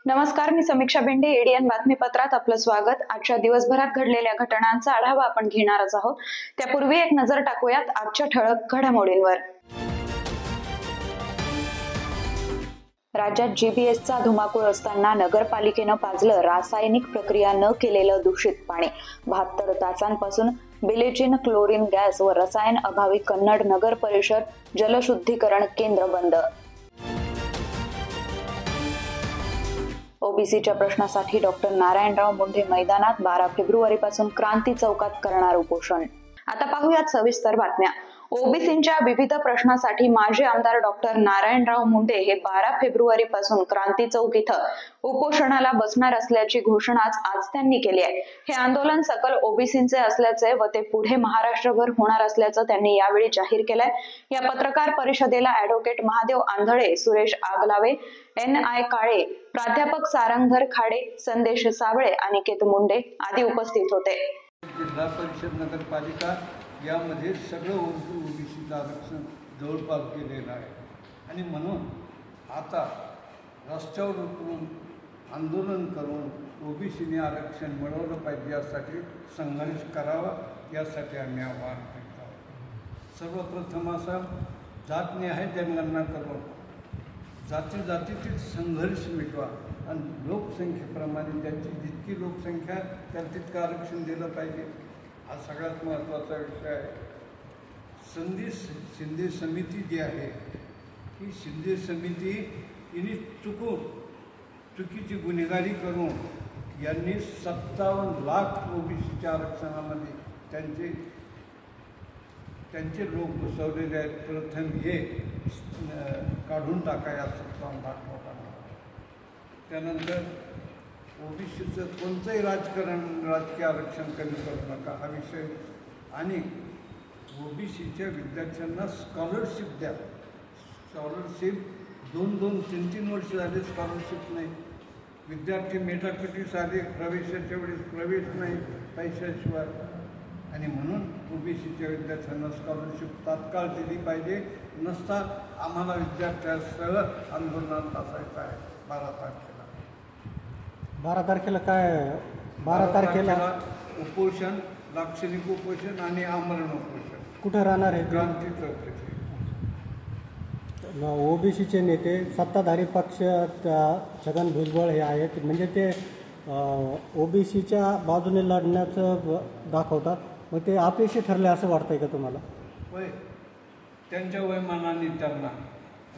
नमस्कार, मी समीक्षा बेंडे. एडीएन बातमीपत्रात आपलं स्वागत. आजच्या दिवसभरात घडलेल्या घटनांचा आढावा आपण घेणारच आहोत. त्यापूर्वी एक नजर टाकूयात आजच्या ठळक घडामोडींवर. राज्यात जीपीएसचा धुमाकूळ असताना नगरपालिकेनं पाजलं रासायनिक प्रक्रिया न केलेलं दूषित पाणी. 72 तासांपासून ब्लिचिंग, क्लोरीन गॅस व रसायन अभावी कन्नड नगर परिषद जलशुद्धीकरण केंद्र बंद. ओबीसीच्या प्रश्नासाठी डॉक्टर नारायणराव मुंढे मैदानात 12 फेब्रुवारीपासून क्रांती चौकात करणार उपोषण. आता पाहूयात सविस्तर बातम्या. ओबीसींच्या विविध प्रश्नासाठी माजी आमदार डॉक्टर नारायणराव मुंढे हे 12 फेब्रुवारीपासून क्रांती चौक इथं उपोषणाला बसणार असल्याची घोषणा आज त्यांनी केली आहे. हे आंदोलन सकल ओबीसींचे असल्याचे व ते पुढे महाराष्ट्रभर होणार असल्याचं त्यांनी यावेळी जाहीर केलंय. या पत्रकार परिषदेला ॲडव्होकेट महादेव आंधळे, सुरेश आगलावे, NI काळे, प्राध्यापक सारंगधर खाडे, संदेश सावळे, अनिकेत मुंडे आदी उपस्थित होते. जिल्हा परिषद, नगरपालिका यामध्ये सगळं ओबीसीचं आरक्षण जवळपास केलेलं आहे आणि म्हणून आता रस्त्यावर उतरून आंदोलन करून ओबीसीने आरक्षण मिळवलं पाहिजे यासाठी संघर्ष करावा, यासाठी आम्ही आवाहन करत आहोत. सर्वप्रथम असा जातनिहाय जनगणना करून जातीतील संघर्ष मिटवा आणि लोकसंख्येप्रमाणे ज्यांची जितकी लोकसंख्या त्याला तितकं आरक्षण दिलं पाहिजे. हा सगळ्यात महत्त्वाचा विषय आहे. शिंदे समिती जी आहे ही शिंदे समिती हिने चुकीची गुन्हेगारी करून यांनी 57 लाख ओबीसीच्या आरक्षणामध्ये त्यांचे लोक घुसवलेले आहेत. प्रथम हे काढून टाका या 57 लाख लोकांना. त्यानंतर ओबीसीचं कोणतंही राजकीय आरक्षण कमी करू नका हा विषय. आणि ओबीसीच्या विद्यार्थ्यांना स्कॉलरशिप द्या. स्कॉलरशिप 2-2, 3-3 वर्ष झाले स्कॉलरशिप नाही. विद्यार्थी मेटाकटीस आले, प्रवेशाच्या वेळेस प्रवेश नाही पैशाशिवाय. आणि म्हणून ओबीसीच्या विद्यार्थ्यांना स्कॉलरशिप तात्काळ दिली पाहिजे. नसता आम्हाला विद्यार्थ्यांसह आंदोलनात बसायचं आहे 12 तारखेला. 12 तारखेला काय? 12 तारखेला उपोषण, लाक्षणिक उपोषण आणि आमरण उपोषण. कुठं राहणार आहे? क्रांती चौक. ओबीसीचे नेते सत्ताधारी पक्ष छगन भुजबळ हे आहेत, म्हणजे ते ओबीसीच्या बाजूने लढण्याचं दाखवतात. मग ते अपयशी ठरले असं वाटतंय का तुम्हाला? होय, त्यांच्या वयमानाने त्यांना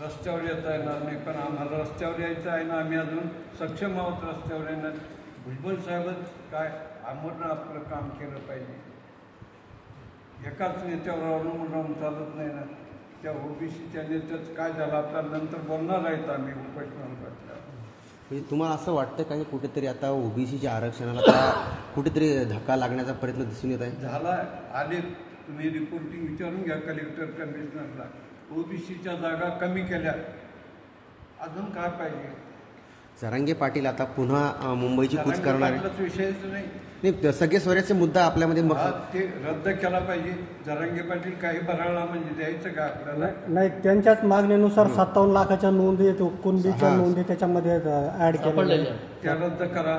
रस्त्यावर येता येणार नाही, पण आम्हाला रस्त्यावर यायचं आहे ना. आम्ही अजून सक्षम आहोत रस्त्यावर येणार. भुजबळ साहेबच काय आम्हाला आपलं काम केलं पाहिजे. एकाच नेत्यावर अवलंबून राहून चालत नाही ना. त्या ओबीसीच्या नेत्याच काय झालं आपल्या नंतर बोलणार आहेत आम्ही उपोषणाला बसल्यावर. म्हणजे तुम्हाला असं वाटतं का की कुठेतरी आता ओबीसीच्या आरक्षणाला कुठेतरी धक्का लागण्याचा प्रयत्न दिसून येत आहे? झाला आले. तुम्ही रिपोर्टिंग विचारून घ्या कलेक्टर, कमिशनरला. ओबीसीच्या जागा कमी केल्या, अजून काय पाहिजे? जरांगे पाटील आता पुन्हा मुंबईची कूच करणार आहे. विषयच नाही. सगळे सोयऱ्याचे मुद्दा आपल्यामध्ये ते रद्द केला पाहिजे. जरांगे पाटील काही बराळा म्हणजे द्यायचं का आपल्याला? नाही, त्यांच्याच मागणीनुसार 57 लाखाच्या नोंदी, कुणबीच्या नोंदी त्याच्यामध्ये ऍड केल्या, त्या रद्द करा.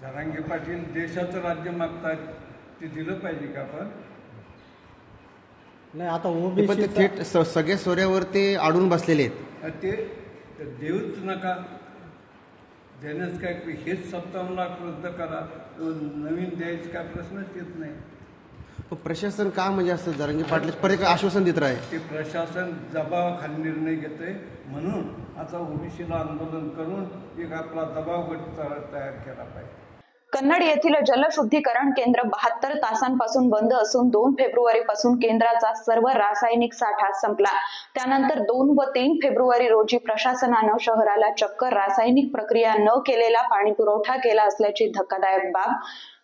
जरांगे पाटील देशाचं राज्य मागतात, ते दिलं पाहिजे का आपण? नाही, आता ओबीसी थेट सगळे सोऱ्यावर ते अडून बसलेले आहेत. ते देऊच नका. देण्यास काय, हेच 57 लाख रद्द करा, नवीन द्यायचं काय प्रश्नच येत नाही. प्रशासन का म्हणजे असं जरांगे पाटील परत आश्वासन देत राहील? ते प्रशासन दबावाखाली निर्णय घेतंय. म्हणून आता ओबीसीला आंदोलन करून एक आपला दबाव गट तयार केला पाहिजे. कन्नड येथील जलशुद्धीकरण केंद्र 72 तासांपासून बंद असून 2 फेब्रुवारीपासून केंद्राचा सर्व रासायनिक साठा संपला. त्यानंतर 2 व 3 फेब्रुवारी रोजी प्रशासनानं शहराला चक्क रासायनिक प्रक्रिया न केलेला पाणी पुरवठा केला असल्याची धक्कादायक बाब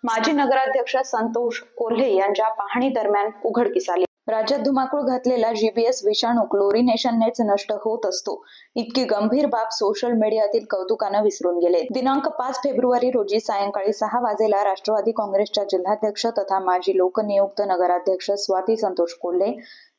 माजी नगराध्यक्ष संतोष कोल्हे यांच्या पाहणी दरम्यान उघडकीस आली. राज्यात धुमाकूळ घातलेला जीबीएस विषाणू क्लोरिनेशननेच नष्ट होत असतो, इतकी गंभीर बाब सोशल मीडियातील कौतुकानं विसरून गेले. दिनांक 5 फेब्रुवारी रोजी सायंकाळी 6 वाजेला राष्ट्रवादी काँग्रेसच्या जिल्हाध्यक्ष तथा माजी लोकनियुक्त नगराध्यक्ष स्वाती संतोष कोल्हे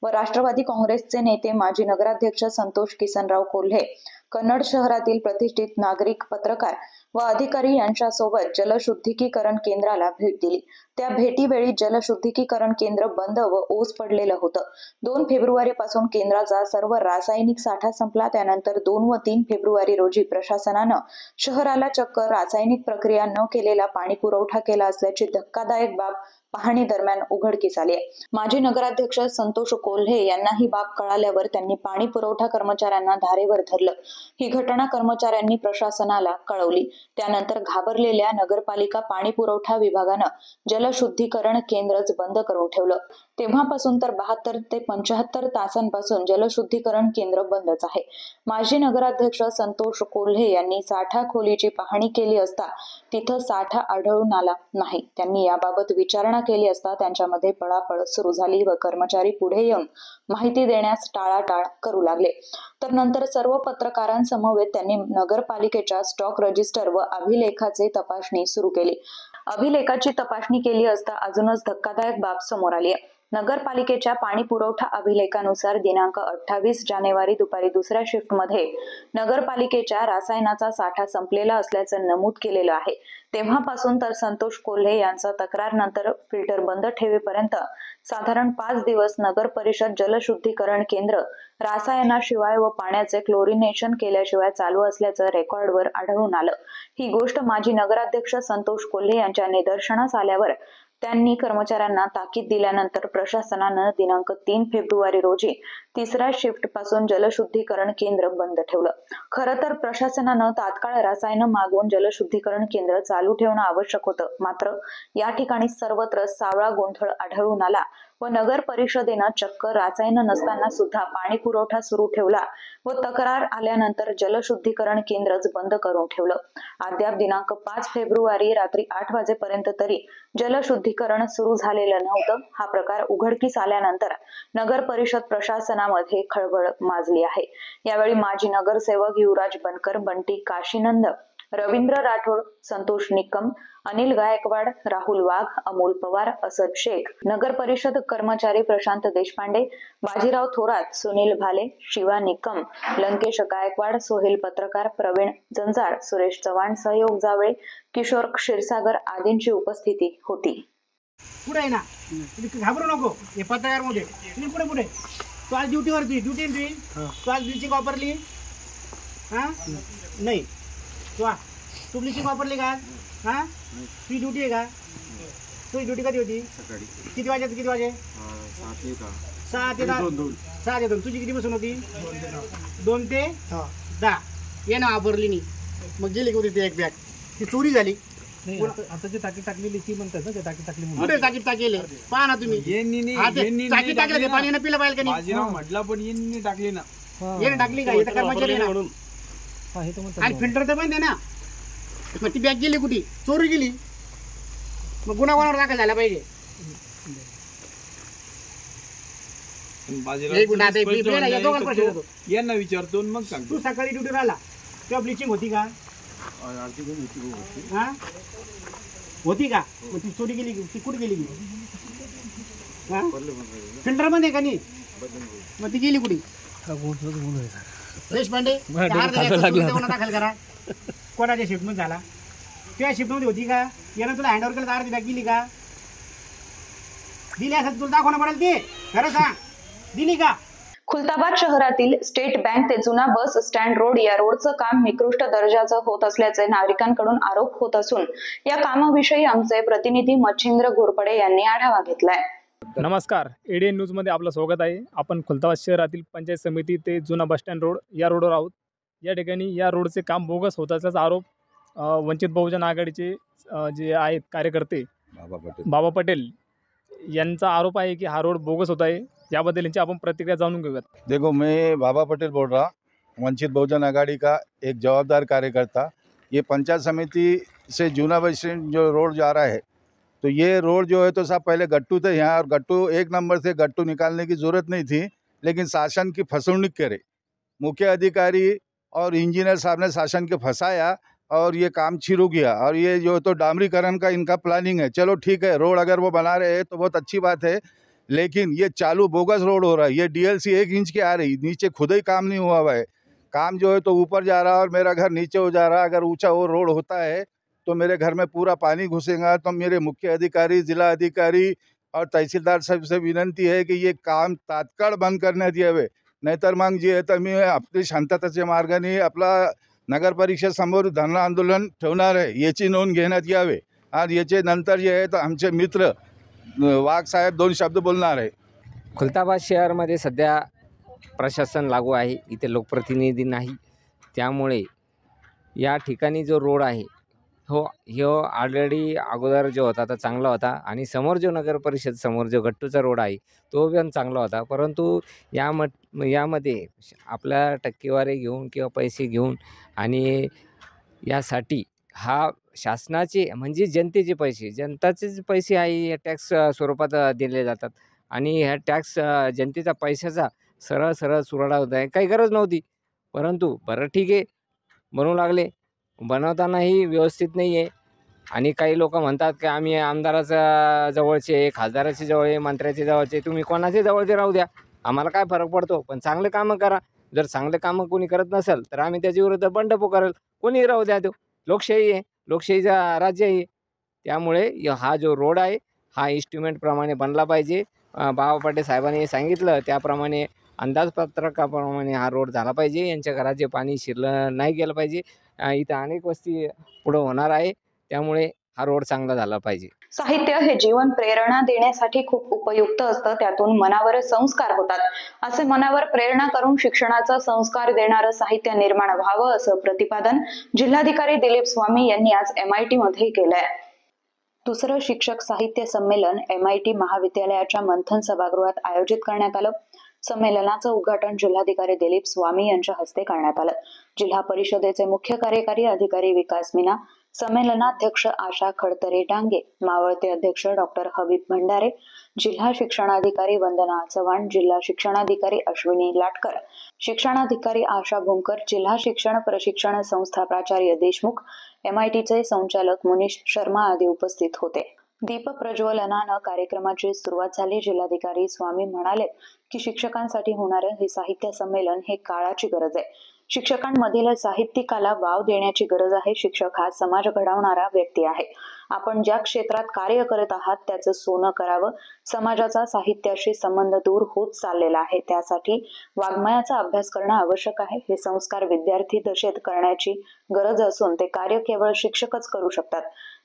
व राष्ट्रवादी काँग्रेसचे नेते माजी नगराध्यक्ष संतोष किसनराव कोल्हे कन्नड शहरातील प्रतिष्ठित नागरिक, पत्रकार व अधिकारी यांच्यासोबत जलशुद्धीकरण केंद्राला भेट दिली. त्या भेटीवेळी जलशुद्धीकरण केंद्र बंद व ओस पडलेलं होतं. 2 फेब्रुवारी पासून केंद्राचा सर्व रासायनिक साठा संपला. त्यानंतर 2 व 3 फेब्रुवारी रोजी प्रशासनानं शहराला चक्क रासायनिक प्रक्रिया न केलेला पाणी पुरवठा केला असल्याची धक्कादायक बाब पाहणी दरम्यान उघडकीस आली. माजी नगराध्यक्ष संतोष कोल्हे यांना ही बाब कळाल्यावर त्यांनी पाणी पुरवठा कर्मचाऱ्यांना धारेवर धरलं. ही घटना कर्मचाऱ्यांनी प्रशासनाला कळवली. त्यानंतर घाबरलेल्या नगरपालिका पाणी पुरवठा विभागानं जलशुद्धीकरण केंद्रच बंद करून ठेवलं. तेव्हापासून तर 72 ते 75 तासांपासून जलशुद्धीकरण केंद्र बंदच आहे. माजी नगराध्यक्ष संतोष कोल्हे यांनी साठा खोलीची पाहणी केली असता तिथं साठा आढळून आला नाही. त्यांनी याबाबत विचारणा केली असता त्यांच्यामध्ये पळापळ सुरू झाली व कर्मचारी पुढे येऊन माहिती देण्यास टाळाटाळ करू लागले. तर नंतर सर्व पत्रकारांसमवेत त्यांनी नगरपालिकेच्या स्टॉक रजिस्टर व अभिलेखाचे तपासणी सुरू केली. अभिलेखाची तपासणी केली असता अजूनच धक्कादायक बाब समोर आली. नगरपालिकेच्या पाणी पुरवठा अभिलेखानुसार दिनांक 28 जानेवारी दुपारी 2ऱ्या शिफ्टमध्ये नगरपालिकेच्या रासायनाचा साठा संपलेला असल्याचं नमूद केलेलं आहे. तेव्हापासून तर संतोष कोल्हे यांचा तक्रारनंतर फिल्टर बंद ठेवेपर्यंत साधारण 5 दिवस नगर परिषद जलशुद्धीकरण केंद्र रासायनाशिवाय व पाण्याचे क्लोरिनेशन केल्याशिवाय चालू असल्याचं रेकॉर्डवर आढळून आलं. ही गोष्ट माजी नगराध्यक्ष संतोष कोल्हे यांच्या निदर्शनास आल्यावर त्यांनी कर्मचाऱ्यांना ताकीद दिल्यानंतर प्रशासनानं दिनांक 3 फेब्रुवारी रोजी 3ऱ्या शिफ्ट पासून जलशुद्धीकरण केंद्र बंद ठेवलं. खरं तर प्रशासनानं तात्काळ रसायनं मागवून जलशुद्धीकरण केंद्र चालू ठेवणं आवश्यक होतं. मात्र या ठिकाणी सर्वत्र सावळा गोंधळ आढळून आला व नगर परिषदेनं चक्क रासायनं नसताना सुद्धा पाणी पुरवठा सुरू ठेवला व तक्रार आल्यानंतर जलशुद्धीकरण केंद्रच बंद करून ठेवलं. अद्याप दिनांक 5 फेब्रुवारी रात्री 8 वाजेपर्यंत तरी जलशुद्धीकरण सुरू झालेलं नव्हतं. हा प्रकार उघडकीस आल्यानंतर नगर परिषद प्रशासनामध्ये खळबळ माजली आहे. यावेळी माजी नगरसेवक युवराज बनकर, बंटी काशीनंद, रवींद्र राठोड, संतोष निकम, अनिल गायकवाड, राहुल वाघ, अमोल पवार, असद शेख, नगर परिषद कर्मचारी प्रशांत देशपांडे, बाजीराव थोरात, सुनील भाले, शिवा निकम, लंकेश गायकवाड, सोहेल पत्रकार, प्रवीण जंजाळ, सुरेश चव्हाण, सहयोग जावळे, किशोर क्षीरसागर आदींची उपस्थिती होती. पुढे ना घाबरू नको. हे पत्रकार मध्ये तुम्ही पुढे पुढे. तू आज ड्युटीवरती ड्युटी तू आज ब्लिचिंग वापरली? हा नाही. तू ब्लिचिंग वापरली का? हा तुझी ड्युटी आहे का? तुझी ड्युटी कधी होती? सकाळी. किती वाजे ते किती वाजे? 6 ते 2. तुझी किती बसून होती? 2 ते 10. ये ना वापरली नाही मग गेली होती ती एक बॅग. ती चोरी झाली. आता जी टाकी टाकलेली ती म्हणतात ना, ते टाकी टाकली कुठे टाकी टाकले पहा ना तुम्ही. टाकी टाकले पाणी पिलं पाहिजे का नाही म्हटलं पण यांनी टाकली ना. येणं टाकली का? येतं कर्मचारी ना म्हणून. आणि फिल्टर तर पण आहे ना. मग ती बॅग गेली कुठे? चोरी गेली. मग गुन्हा कोणावर दाखल झाला पाहिजे. यांना विचारतो मग सांग. तू सकाळी ड्युटी राहिला तेव्हा ब्लिचिंग होती का? हा होती का? मग ती चोरी गेली, ती कुठे गेली? फिल्टर मध्ये का नाही? मग ती गेली कुठे? देशपांडे दाखल करा. कोणाच्या शिफ्ट मध्ये झाला? त्या शिफ्ट मध्ये होती का? यानं तुला हँडओव्हर केलं तर अर्धी बॅग दिली का? दिली असेल तुला दाखवणं पडेल ते. खरं सांग, दिली का? खुलताबाद शहरातील स्टेट बँक ते जुना बस स्टँड रोड या रोडचं काम निकृष्ट दर्जाचं होत असल्याचे नागरिकांकडून आरोप होत असून या कामाविषयी आमचे प्रतिनिधी मच्छिंद्र घोरपडे यांनी आढावा घेतलाय. नमस्कार, एडीएन न्यूजमध्ये आपलं स्वागत आहे. आपण खुलताबाद शहरातील पंचायत समिती ते जुना बस स्टँड रोड या रोडवर आहोत. या ठिकाणी या रोडचे काम बोगस होत असल्याचा आरोप वंचित बहुजन आघाडीचे जे आहेत कार्यकर्ते बाबा पटेल यांचा आरोप आहे की हा रोड बोगस होता है। याबद्दल इनसे आपण प्रतिक्रिया जाणून घेऊयात। देखो, मैं बाबा पटेल बोल रहा, वंचित बहुजन आघाड़ी का एक जवाबदार कार्यकर्ता। ये पंचायत समिति से जूना बस स्टैंड जो रोड जा रहा है, तो ये रोड जो है तो साहब पहले गट्टू थे यहाँ, और गट्टू एक नंबर से गट्टू निकालने की ज़रूरत नहीं थी, लेकिन शासन की फसवणुक करे, मुख्य अधिकारी और इंजीनियर साहब ने शासन के फंसाया और ये काम शुरू किया। और ये जो तो डामरीकरण का इनका प्लानिंग है। चलो ठीक है, रोड अगर वो बना रहे हैं तो बहुत अच्छी बात है, लेकिन ये चालू बोगस रोड हो रहा है। ये डीएलसी 1 इंच की आ रही, नीचे खुद ही काम नहीं हुआ हुआ है। काम जो है तो ऊपर जा रहा है और मेरा घर नीचे हो जा रहा है। अगर ऊंचा वो रोड होता है तो मेरे घर में पूरा पानी घुसेगा। तो मेरे मुख्य अधिकारी, जिला अधिकारी और तहसीलदार साहब से विनंती है की ये काम तात्काळ बंद करण्यात यावे, नाहीतर मग जे आहे तर मी आपली शांततेच्या मार्गाने आपला नगर परिषद समोर धरणं आंदोलन ठेवणार आहे, याची नोंद घेण्यात यावे। आणि याचे नंतर जे आहे तर आमचे मित्र वाघ साहेब 2 शब्द बोलणार आहे। खुलताबाद शहरामध्ये सध्या प्रशासन लागू आहे, इथे लोकप्रतिनिधी नाही, त्यामुळे या ठिकाणी जो रोड आहे ह्यो ऑलरेडी अगोदर जो होता तो चांगला होता, आणि समोर जो नगर परिषद समोर जो गट्टूचा रोड आहे तो पण चांगला होता। परंतु यामध्ये आपल्या टक्केवारी घेऊन किंवा पैसे घेऊन आणि यासाठी हा शासनाचे म्हणजे जनतेचे पैसे, जनताचेच पैसे आहे टॅक्स स्वरूपात दिले जातात, आणि ह्या टॅक्स जनतेचा पैशाचा सरळ सरळ चुराडा होत आहे। काही गरज नव्हती, परंतु बरं ठीक आहे बनवू लागले, बनवतानाही व्यवस्थित नाही आहे। आणि काही लोक म्हणतात की आम्ही आमदाराच्या जवळचे, खासदाराच्या जवळ, मंत्र्याच्या जवळचे, तुम्ही कोणाच्या जवळचे राहू द्या, आम्हाला काय फरक पडतो, पण चांगले कामं करा। जर चांगले कामं कोणी करत नसेल तर आम्ही त्याच्या विरुद्ध बंड पुकारेल, कोणी राहू द्या, तो लोकशाही आहे, लोकशाहीचा राज्य आहे। त्यामुळे हा जो रोड आहे हा इन्स्ट्रुमेंटप्रमाणे बनला पाहिजे। बाबा पटेल साहेबांनी सांगितलं त्याप्रमाणे अंदाजपत्रकाप्रमाणे हा रोड झाला पाहिजे। यांच्या घरात जे पाणी शिरलं नाही गेलं पाहिजे। इथं अनेक वस्ती पुढं होणार आहे, त्यामुळे हा रोड चांगला झाला पाहिजे। साहित्य हे जीवन प्रेरणा देण्यासाठी खूप उपयुक्त असतं, त्यातून मनावर संस्कार होतात। असे मनावर प्रेरणा करून शिक्षणाचा संस्कार देणारं साहित्य निर्माण व्हावं असं प्रतिपादन जिल्हाधिकारी दिलीप स्वामी यांनी आज MIT मध्ये केलंय। दुसरं शिक्षक साहित्य संमेलन MIT महाविद्यालयाच्या मंथन सभागृहात आयोजित करण्यात आलं। संमेलनाचं उद्घाटन जिल्हाधिकारी दिलीप स्वामी यांच्या हस्ते करण्यात आलं। जिल्हा परिषदेचे मुख्य कार्यकारी अधिकारी विकास मीना, संमेलनाध्यक्ष आशा खडतरे डांगे, मावळते अध्यक्ष डॉक्टर हबीब भंडारे, जिल्हा शिक्षणाधिकारी वंदना चव्हाण, जिल्हा शिक्षणाधिकारी अश्विनी लाटकर, शिक्षणाधिकारी आशा भूमकर, जिल्हा शिक्षण प्रशिक्षण संस्था प्राचार्य देशमुख, MITचे संचालक मुनीश शर्मा आदी उपस्थित होते। दीप प्रज्वलनानं कार्यक्रमाची सुरुवात झाली। जिल्हाधिकारी स्वामी म्हणाले की शिक्षकांसाठी होणारं हे साहित्य संमेलन हे काळाची गरज आहे। शिक्षकांमधील साहित्यिकाला वाव देण्याची गरज आहे। शिक्षक हा समाज घडवणारा व्यक्ती आहे। आपण ज्या क्षेत्रात कार्य करत आहात त्याचं सोनं करावं। समाजाचा साहित्याशी संबंध दूर होत चाललेला आहे, त्यासाठी वाङ्मयाचा अभ्यास करणं आवश्यक आहे। हे संस्कार विद्यार्थी दशेत करण्याची गरज असून ते कार्य केवळ शिक्षकच करू शकतात।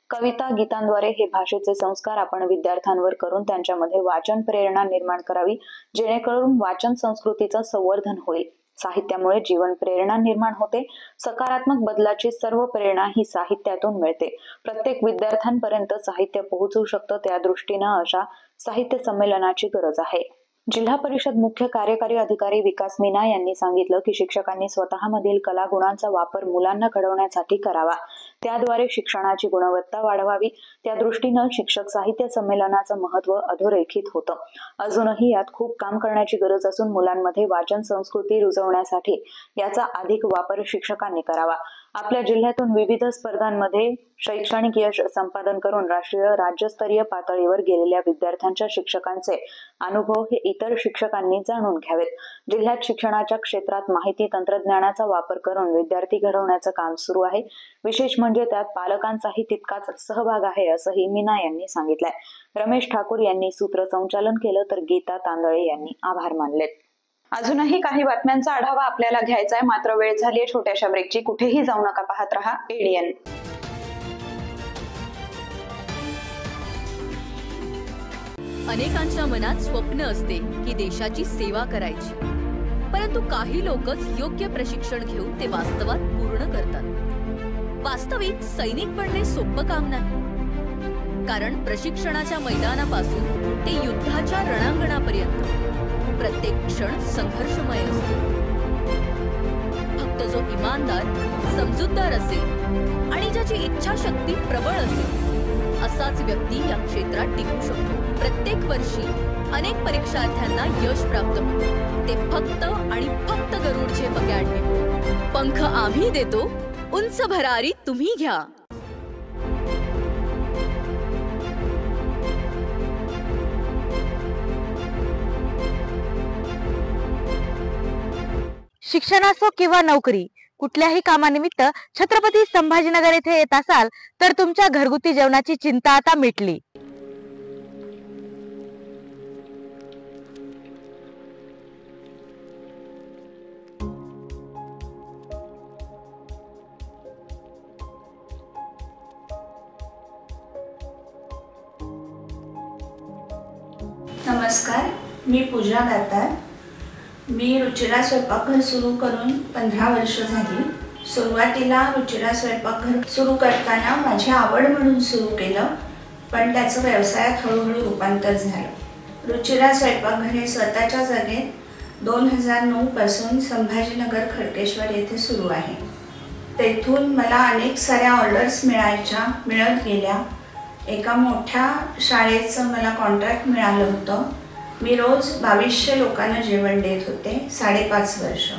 कविता गीतांद्वारे हे भाषेचे संस्कार आपण विद्यार्थ्यांवर करून त्यांच्यामध्ये वाचन प्रेरणा निर्माण करावी, जेणेकरून वाचन संस्कृतीचं संवर्धन होईल। साहित्यामुळे जीवन प्रेरणा निर्माण होते। सकारात्मक बदलाची सर्व प्रेरणा ही साहित्यातून मिळते। प्रत्येक विद्यार्थ्यांपर्यंत साहित्य पोहोचू शकतं, त्या दृष्टीनं अशा साहित्य संमेलनाची गरज आहे। जिल्हा परिषद मुख्य कार्यकारी अधिकारी विकास मीना यांनी सांगितलं की शिक्षकांनी स्वतःमधील कला गुणांचा वापर मुलांना घडवण्यासाठी करावा, त्याद्वारे शिक्षणाची गुणवत्ता वाढवावी। त्या दृष्टीनं शिक्षक साहित्य संमेलनाचं महत्त्व अधोरेखित होतं। अजूनही यात खूप काम करण्याची गरज असून मुलांमध्ये वाचन संस्कृती रुजवण्यासाठी याचा अधिक वापर शिक्षकांनी करावा। आपल्या जिल्ह्यातून विविध स्पर्धांमध्ये शैक्षणिक यश संपादन करून राष्ट्रीय राज्यस्तरीय पातळीवर गेलेल्या विद्यार्थ्यांच्या शिक्षकांचे अनुभव हे इतर शिक्षकांनी जाणून घ्यावेत। जिल्ह्यात शिक्षणाच्या क्षेत्रात माहिती तंत्रज्ञानाचा वापर करून विद्यार्थी घडवण्याचं काम सुरू आहे। विशेष म्हणजे त्यात पालकांचाही तितकाच सहभाग आहे असंही मीना यांनी सांगितलंय। रमेश ठाकूर यांनी सूत्रसंचालन केलं तर गीता तांदळे यांनी आभार मानलेत। अजूनही काही बातम्यांचा आढावा आपल्याला घ्यायचा आहे, मात्र वेळ झाली आहे छोट्याशा ब्रेकची। कुठेही जाऊ नका, पाहत रहा ADN। अनेकांच्या मनात स्वप्न असते की देशाची सेवा करायची, परंतु काही लोकच योग्य प्रशिक्षण घेऊन ते वास्तवात पूर्ण करतात। वास्तविक सैनिक बनणे सोपं काम नाही, कारण प्रशिक्षणाच्या मैदानापासून ते युद्धाच्या रणांगणापर्यंत प्रत्येक क्षण संघर्षमय असतो. फक्त जो इमानदार, समजूतदार असेल आणि ज्याची इच्छाशक्ती प्रबळ असेल असाच व्यक्ती या क्षेत्रात टिकू शकतो. प्रत्येक वर्षी अनेक परीक्षार्थ्यांना यश प्राप्त होते, ते फक्त आणि फक्त गरुडचे अकॅडमी. पंख आम्ही देतो, उंच भरारी तुम्ही घ्या. शिक्षण असो किंवा नोकरी, कुठल्याही कामानिमित्त छत्रपती संभाजीनगर येथे येत असाल तर तुमच्या घरगुती जेवणाची चिंता आता मिटली. नमस्कार, मी पूजा दातार. मी रुचिरा स्वयंपाकघर सुरू करून 15 वर्ष झाली. सुरुवातीला रुचिरा स्वयंपाकघर सुरू करताना माझी आवड म्हणून सुरू केलं, पण त्याचं व्यवसायात हळूहळू रूपांतर झालं. रुचिरा स्वयंपाकघर हे स्वतःच्या जागेत 2009 पासून संभाजीनगर खडकेश्वर येथे सुरू आहे. तेथून मला अनेक साऱ्या ऑर्डर्स मिळत गेल्या. एका मोठ्या शाळेचं मला कॉन्ट्रॅक्ट मिळालं होतं. मी रोज 2200 लोकांना जेवण देत होते 5.5 वर्ष.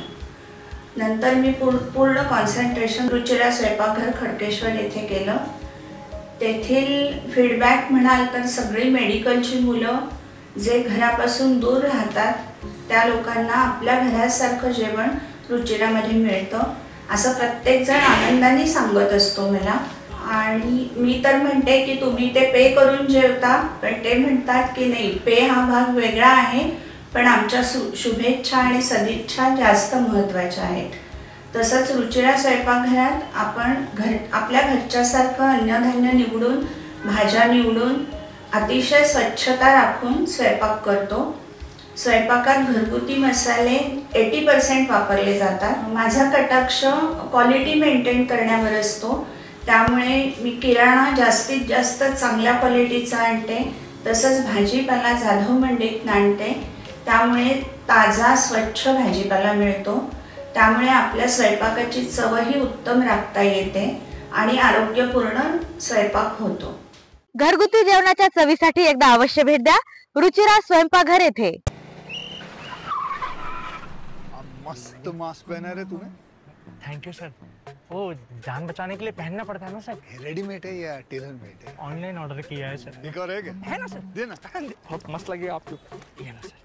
नंतर मी पूर्ण कॉन्सन्ट्रेशन रुचिरा स्वयंपाकघर खडकेश्वर येथे केलं. तेथील फीडबॅक म्हणाल तर सगळी मेडिकलची मुलं जे घरापासून दूर राहतात त्या लोकांना आपल्या घरासारखं जेवण रुचिरामध्ये मिळतं असं प्रत्येकजण आनंदाने सांगत असतो मला. आणि मी तर म्हणते की तुम्ही ते पे करून जेवता, पण ते म्हणतात की नाही, पे हा भाग वेगळा आहे, पण आमच्या शुभेच्छा आणि सदिच्छा जास्त महत्त्वाच्या आहेत. तसंच रुचिरा स्वयंपाकघरात आपण आपल्या घरच्यासारखं अन्नधान्य निवडून, भाज्या निवडून, अतिशय स्वच्छता राखून स्वयंपाक करतो. स्वयंपाकात घरगुती मसाले 80% वापरले जातात. माझा कटाक्ष क्वालिटी मेंटेन करण्यावर असतो, त्यामुळे मी किराणा जास्तीत जास्त चांगल्या क्वालिटीचा आणते. तसंच भाजीपाला जाधव मंडईतून आणते, त्यामुळे ताजा स्वच्छ भाजीपाला मिळतो. त्यामुळे आपल्या स्वयंपाकाची चवही उत्तम राखता येते आणि आरोग्यपूर्ण स्वयंपाक होतो. घरगुती जेवणाच्या चवीसाठी एकदा अवश्य भेट द्या रुचिरा स्वयंपाकघर येथे. मस्त मास्क पहना रे तूने. Thank you sir. वो जान बचाने के लिए पहनना पड़ता है ना सर. रेडीमेड है या टेलर मेड है? ऑनलाइन ऑर्डर किया है सर. एक और है क्या? है ना सर. देना. बहुत मस्त लगे आपको. ये ना सर.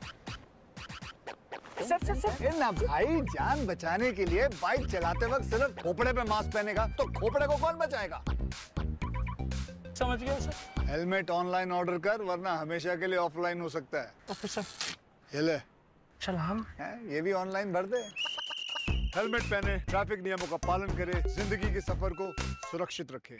सर ना भाई, जान बचाने के लिए बाइक चलाते वक्त सिर्फ खोपड़े पे मास्क पहनेगा तो खोपड़े को कौन बचाएगा? समझ गया सर. हेलमेट ऑनलाइन ऑर्डर कर, वरना हमेशा के लिए ऑफलाइन हो सकता है. Okay sir. ये ले. चल हम ये भी ऑनलाइन भर दे. हेलमेट पहने, ट्रैफिक नियमों का पालन करे, जिंदगी के सफर को सुरक्षित रखे.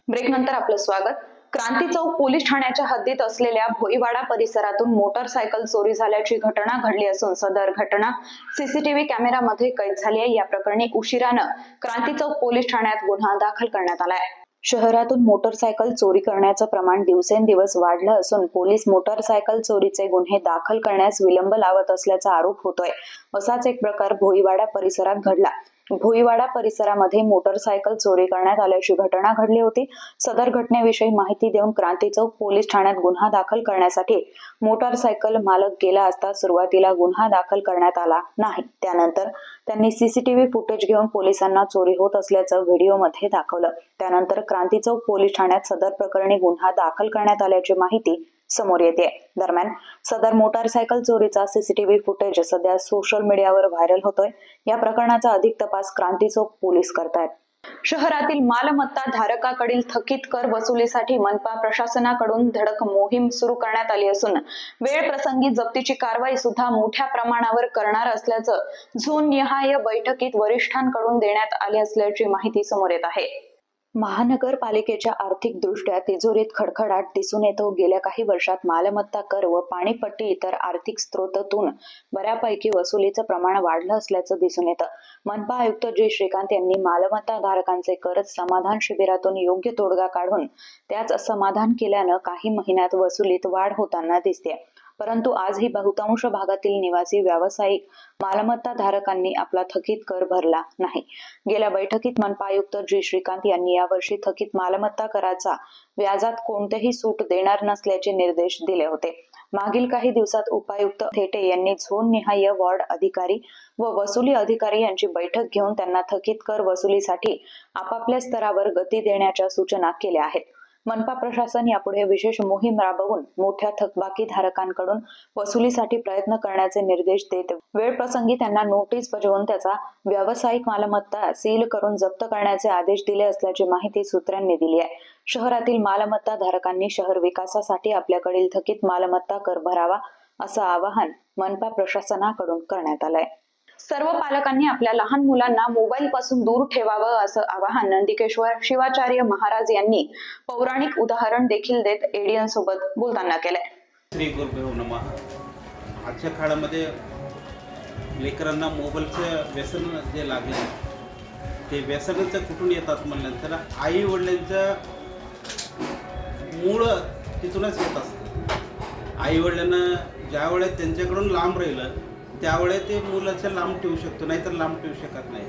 ब्रेक नंतर आपलं स्वागत. क्रांती चौक पोलीस ठाण्याच्या हद्दीत असलेल्या भोईवाडा परिसरातून मोटरसायकल चोरी झाल्याची घटना घडली असून सदर घटना सीसीटीव्ही कॅमेरामध्ये कैद झाली आहे. या प्रकरणी उशिरानं क्रांती चौक पोलीस ठाण्यात गुन्हा दाखल करण्यात आलाय. शहरातून मोटरसायकल चोरी करण्याचं प्रमाण दिवसेंदिवस वाढलं असून पोलीस मोटरसायकल चोरीचे गुन्हे दाखल करण्यास विलंब लावत असल्याचा आरोप होतोय. असाच एक प्रकार भोईवाडा परिसरात घडला. भोईवाडा परिसरामध्ये मोटरसायकल चोरी करण्यात आल्याची घटना घडली होती. सदर घटनेविषयी माहिती देऊन क्रांती चौक पोलीस ठाण्यात गुन्हा दाखल करण्यासाठी मोटरसायकल मालक गेला असता सुरुवातीला गुन्हा दाखल करण्यात आला नाही. त्यानंतर त्यांनी सीसीटीव्ही फुटेज घेऊन पोलिसांना चोरी होत असल्याचं व्हिडिओमध्ये दाखवलं. त्यानंतर क्रांती चौक पोलीस ठाण्यात सदर प्रकरणी गुन्हा दाखल करण्यात आल्याची माहिती समोर येते. दरम्यान सदर मोटारसायकल चोरीचा सीसीटीव्ही फुटेज सध्या सोशल मीडियावर व्हायरल होतोय. या प्रकरणाचा अधिक तपास क्रांती चौक पोलीस करतायत. शहरातील मालमत्ता धारकाकडील थकीत कर वसुलीसाठी मनपा प्रशासनाकडून धडक मोहीम सुरू करण्यात आली असून वेळ प्रसंगी जप्तीची कारवाई सुद्धा मोठ्या प्रमाणावर करणार असल्याचं झोन निहाय बैठकीत वरिष्ठांकडून देण्यात आले असल्याची माहिती समोर येत आहे. महानगरपालिकेच्या आर्थिकदृष्ट्या तिजोरीत खडखडाट दिसून येतो. गेल्या काही वर्षात मालमत्ता कर व पाणीपट्टी इतर आर्थिक स्रोतातून बऱ्यापैकी वसुलीचं प्रमाण वाढलं असल्याचं दिसून येतं. मनपा आयुक्त जी श्रीकांत यांनी मालमत्ता धारकांचे कर समाधान शिबिरातून योग्य तोडगा काढून त्याच समाधान केल्यानं काही महिन्यात वसुलीत वाढ होताना दिसते. परंतु आजही बहुतांश भागातील निवासी व्यावसायिक मालमत्ता धारकांनी आपला थकीत कर भरला नाही. गेल्या बैठकीत मनपा आयुक्त जी श्रीकांत यांनी यावर्षी थकीत मालमत्ता कराचा व्याजात कोणतेही सूट देणार नसल्याचे निर्देश दिले होते. मागील काही दिवसात उपायुक्त थेटे यांनी झोन निहाय वॉर्ड अधिकारी व वसुली अधिकारी यांची बैठक घेऊन त्यांना थकीत कर वसुलीसाठी आपापल्या स्तरावर गती देण्याच्या सूचना केल्या आहेत. मनपा प्रशासन यापुढे विशेष मोहीम राबवून मोठ्या थकबाकीधारकांकडून वसुलीसाठी प्रयत्न करण्याचे निर्देश देत वेळप्रसंगी त्यांना नोटीस बजावून त्याचा व्यावसायिक मालमत्ता सील करून जप्त करण्याचे आदेश दिले असल्याची माहिती सूत्रांनी दिली आहे. शहरातील मालमत्ता धारकांनी शहर विकासासाठी आपल्याकडील थकीत मालमत्ता कर भरावा असं आवाहन मनपा प्रशासनाकडून करण्यात आलंय. सर्व पालकांनी आपल्या लहान मुलांना मोबाईल पासून दूर ठेवावं असं आवाहन नंदिकेश्वर शिवाचार्य महाराज यांनी पौराणिक उदाहरण देखील देत एडीएन सोबत बोलताना केलंय. श्री गुरुदेव नमः. आजच्या काळामध्ये लेकरांना मोबाईलचं व्यसन जे लागले ते व्यसनाचं कुठून येतात म्हणल्यानंतर आई वडिलांचं मूळ तिथूनच येत असतं. आई वडिलांना ज्यावेळेस त्यांच्याकडून लांब राहिलं त्यावेळेस ते मुलाच्या लांब ठेवू शकतो, नाहीतर लांब ठेवू शकत नाही.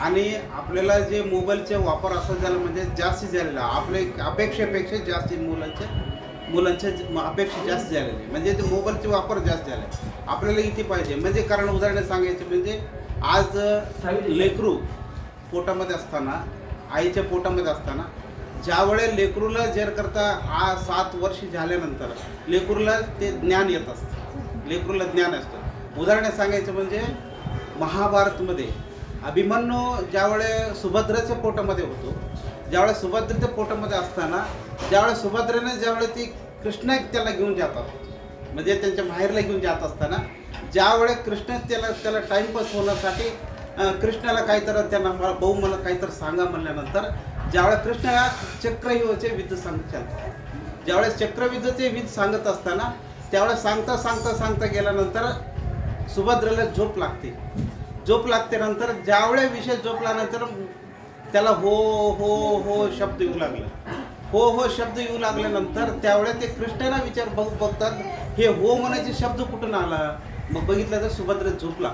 आणि आपल्याला जे मोबाईलचे वापर असं झालं म्हणजे जास्त झालेला आपले अपेक्षेपेक्षा जास्त मुलांच्या अपेक्षा जास्त झालेले म्हणजे ते मोबाईलचे वापर जास्त झाले. आपल्याला इथे पाहिजे म्हणजे कारण उदाहरण सांगायचे म्हणजे आज लेकरू पोटामध्ये असताना आईच्या पोटामध्ये असताना ज्यावेळेस लेकरूला जर करता 7 वर्ष झाल्यानंतर लेकरूला ते ज्ञान येत असतं, लेकरूला ज्ञान असतं. उदाहरण सांगायचं म्हणजे महाभारतमध्ये अभिमन्यू ज्यावेळेस सुभद्रेच्या पोटामध्ये होतो, ज्यावेळेस सुभद्रेच्या पोटामध्ये असताना ज्यावेळेस सुभद्रेने ज्यावेळेस ती कृष्ण त्याला घेऊन जातात म्हणजे त्यांच्या माहेरला घेऊन जात असताना ज्यावेळेस कृष्ण त्याला टाइमपास होण्यासाठी कृष्णाला काहीतरी त्यांना भाऊ मला काहीतरी सांगा म्हणल्यानंतर ज्यावेळेस कृष्णाला चक्रव्यूहाचे विध सांगतात, ज्यावेळेस चक्रव्यूहाचे विध सांगत असताना त्यावेळेस सांगता गेल्यानंतर सुभद्रेला झोप लागते नंतर ज्यावेळेस विषय झोपल्यानंतर त्याला हो हो हो शब्द येऊ लागला. हो शब्द येऊ लागल्यानंतर त्यावेळेस ते कृष्णाला बघतात हे हो म्हणायचे शब्द कुठून आला. मग बघितलं तर सुभद्रे झोपला.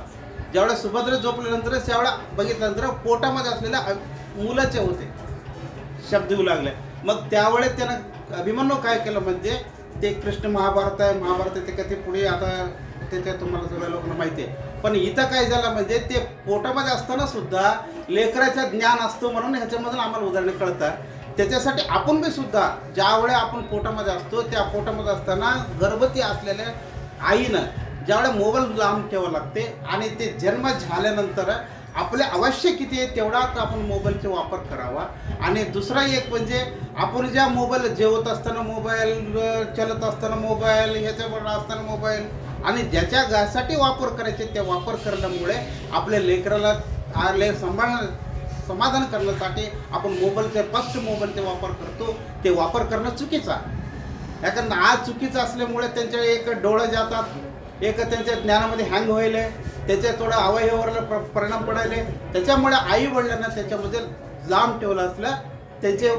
ज्यावेळेस सुभद्रे झोपल्यानंतर त्यावेळेस बघितल्यानंतर पोटामध्ये असलेल्या मुलाचे होते शब्द येऊ लागले. मग त्यावेळेस त्यानं अभिमन्यू काय केलं म्हणजे ते कृष्ण महाभारत आहे ते कधी पुढे आता त्याच्या तुम्हाला सगळ्या लोकांना माहिती आहे. पण इथं काय झालं म्हणजे ते पोटामध्ये असताना सुद्धा लेकराचं ज्ञान असतो म्हणून ह्याच्यामधून आम्हाला उदाहरणे कळतात. त्याच्यासाठी आपण बी सुद्धा ज्यावेळेस आपण पोटामध्ये असतो त्या पोटामध्ये असताना गर्भवती असलेल्या आईनं ज्यावेळेस मोबाईल लांब ठेवावं लागते आणि ते जन्म झाल्यानंतर आपले आवश्यक किती आहे तेवढाच आपण मोबाईलचा वापर करावा. आणि दुसरा एक म्हणजे आपण ज्या मोबाईल जेवत असताना मोबाईल, चलत असताना मोबाईल, ह्याच्यावर असताना मोबाईल आणि ज्याच्या घासाठी वापर करायचे त्या वापर करण्यामुळे आपल्या लेकराला समाधान करण्यासाठी आपण फर्स्ट मोबाईलचा वापर करतो. ते वापर करणं चुकीचा. याकरता आज चुकीचं असल्यामुळे त्यांच्या एक डोळे जातात, एक त्यांच्या ज्ञानामध्ये हँग व्हायला, त्याच्या थोडा अवयवावर परिणाम पडायले. त्याच्यामुळे आई वडिलांना त्याच्यामध्ये लांब ठेवलं असलं त्यांचे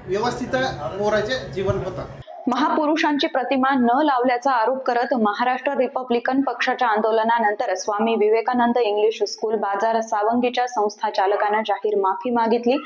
व्यवस्थित पोराचे जीवन होतात. महापुरुषांची प्रतिमा न लावल्याचा आरोप करत महाराष्ट्र रिपब्लिकन पक्षाच्या आंदोलनानंतर स्वामी विवेकानंद इंग्लिश स्कूल बाजार सावंगीच्या संस्था चालकांना जाहीर माफी मागितली.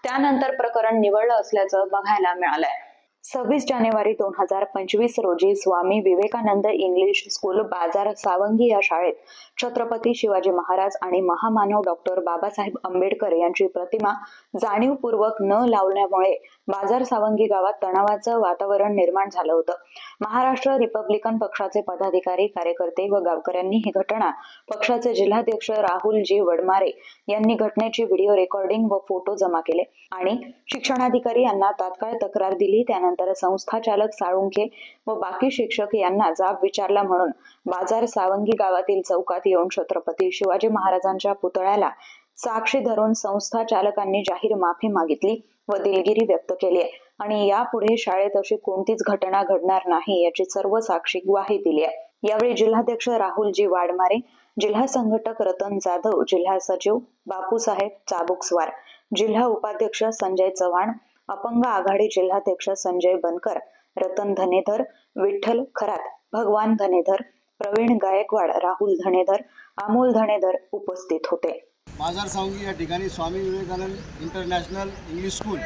त्यानंतर प्रकरण निवळलं असल्याचं बघायला मिळालंय. 26 जानेवारी 2025 रोजी स्वामी विवेकानंद इंग्लिश स्कूल बाजार सावंगी या शाळेत छत्रपती शिवाजी महाराज आणि महामानव डॉक्टर बाबासाहेब आंबेडकर यांची प्रतिमा जाणीवपूर्वक न लावल्यामुळे बाजार सावंगी गावात तणावाचं वातावरण निर्माण झालं होतं. महाराष्ट्र रिपब्लिकन पक्षाचे पदाधिकारी, कार्यकर्ते व गावकऱ्यांनी ही घटना पक्षाचे जिल्हाध्यक्ष राहुल जी वडमारे यांनी घटनेची व्हिडिओ रेकॉर्डिंग व फोटो जमा केले आणि शिक्षणाधिकारी यांना तात्काळ तक्रार दिली. त्यानंतर संस्था चालक साळुंखे व बाकी शिक्षक यांना जाब विचारला म्हणून बाजार सावंगी गावातील चौकात येऊन छत्रपती शिवाजी महाराजांच्या पुतळ्याला साक्षी धरून संस्था चालकांनी जाहीर माफी मागितली व दिलगिरी व्यक्त केली आहे आणि यापुढे शाळेत अशी कोणतीच घटना घडणार नाही याची सर्व साक्षी ग्वाही दिली आहे। यावेळी जिल्हाध्यक्ष राहुलजी वाडमारे, जिल्हा संघटक रतन जाधव, जिल्हा सचिव बापूसाहेब चाबुकस्वार, जिल्हा उपाध्यक्ष संजय चव्हाण, अपंग आघाडी जिल्हाध्यक्ष संजय बनकर, रतन धनेधर, विठ्ठल खरात, भगवान धनेधर, प्रवीण गायकवाड, राहुल धनेधर, अमोल धनेधर उपस्थित होते। बाजार सावंगी या ठिकाणी Swami Vivekananda international English school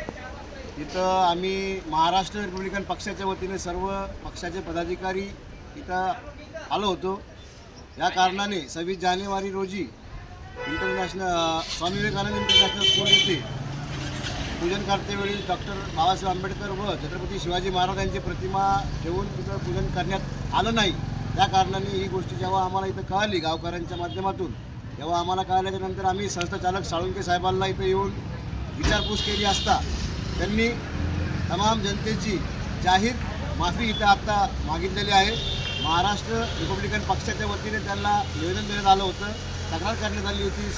इथं आम्ही महाराष्ट्र रिपब्लिकन पक्षाच्या वतीने सर्व पक्षाचे पदाधिकारी इथं आलो होतो। या कारणाने 26 जानेवारी रोजी स्वामी विवेकानंद इंटरनॅशनल स्कूल येथे पूजन करतेवेळी डॉक्टर बाबासाहेब आंबेडकर व छत्रपती शिवाजी महाराज यांची प्रतिमा ठेवून तिथं पूजन करण्यात आलं नाही। त्या कारणाने ही गोष्ट जेव्हा आम्हाला इथं कळाली गावकऱ्यांच्या माध्यमातून, तेव्हा आम्हाला कळल्याच्यानंतर आम्ही संस्थाचालक साळुंके साहेबांना इथं येऊन विचारपूस केली असता त्यांनी तमाम जनतेची जाहीर माफी इथं आत्ता मागितलेली आहे। महाराष्ट्र रिपब्लिकन पक्षाच्या वतीने त्यांना निवेदन देण्यात आलं होतं, तक्रार करण्यात आली होती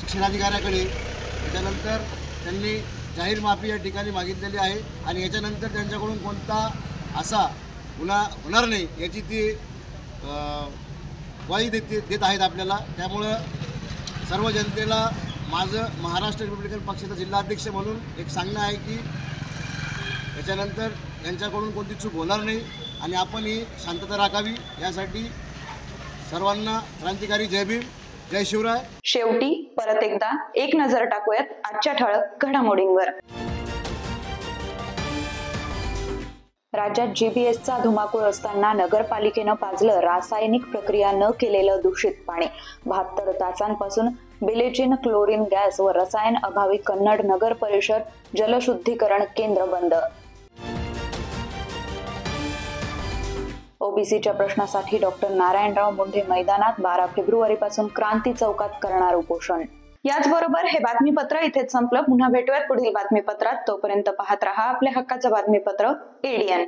शिक्षणाधिकाऱ्याकडे। त्याच्यानंतर त्यांनी जाहीर माफी या ठिकाणी मागितलेली आहे आणि याच्यानंतर त्यांच्याकडून कोणता असा गुन्हा होणार नाही याची ती ग्वाही देत आहेत आपल्याला। त्यामुळं सर्व जनतेला माझं महाराष्ट्र रिपब्लिकन पक्षाचा जिल्हाध्यक्ष म्हणून एक सांगणं आहे की याच्यानंतर यांच्याकडून कोणती चूक होणार नाही आणि आपण ही शांतता राखावी, यासाठी सर्वांना क्रांतिकारी जय भीम, जय शिवराय। शेवटी परत एकदा एक नजर टाकूयात आजच्या ठळक घडामोडींवर। राज्यात जीपीएसचा धुमाकूळ असताना नगरपालिकेनं पाजलं रासायनिक प्रक्रिया न केलेलं दूषित पाणी। 72 तासांपासून बिलेचिन क्लोरीन गॅस व रसायन अभावी कन्नड नगर परिषद जलशुद्धीकरण केंद्र बंद। ओबीसीच्या प्रश्नासाठी डॉक्टर नारायणराव मुंढे मैदानात 12 फेब्रुवारीपासून क्रांती चौकात करणार उपोषण। याचबरोबर हे बातमीपत्र इथेच संपलं। पुन्हा भेटूयात पुढील बातमीपत्रात। तोपर्यंत पाहत रहा आपल्या हक्काचं बातमीपत्र ADN।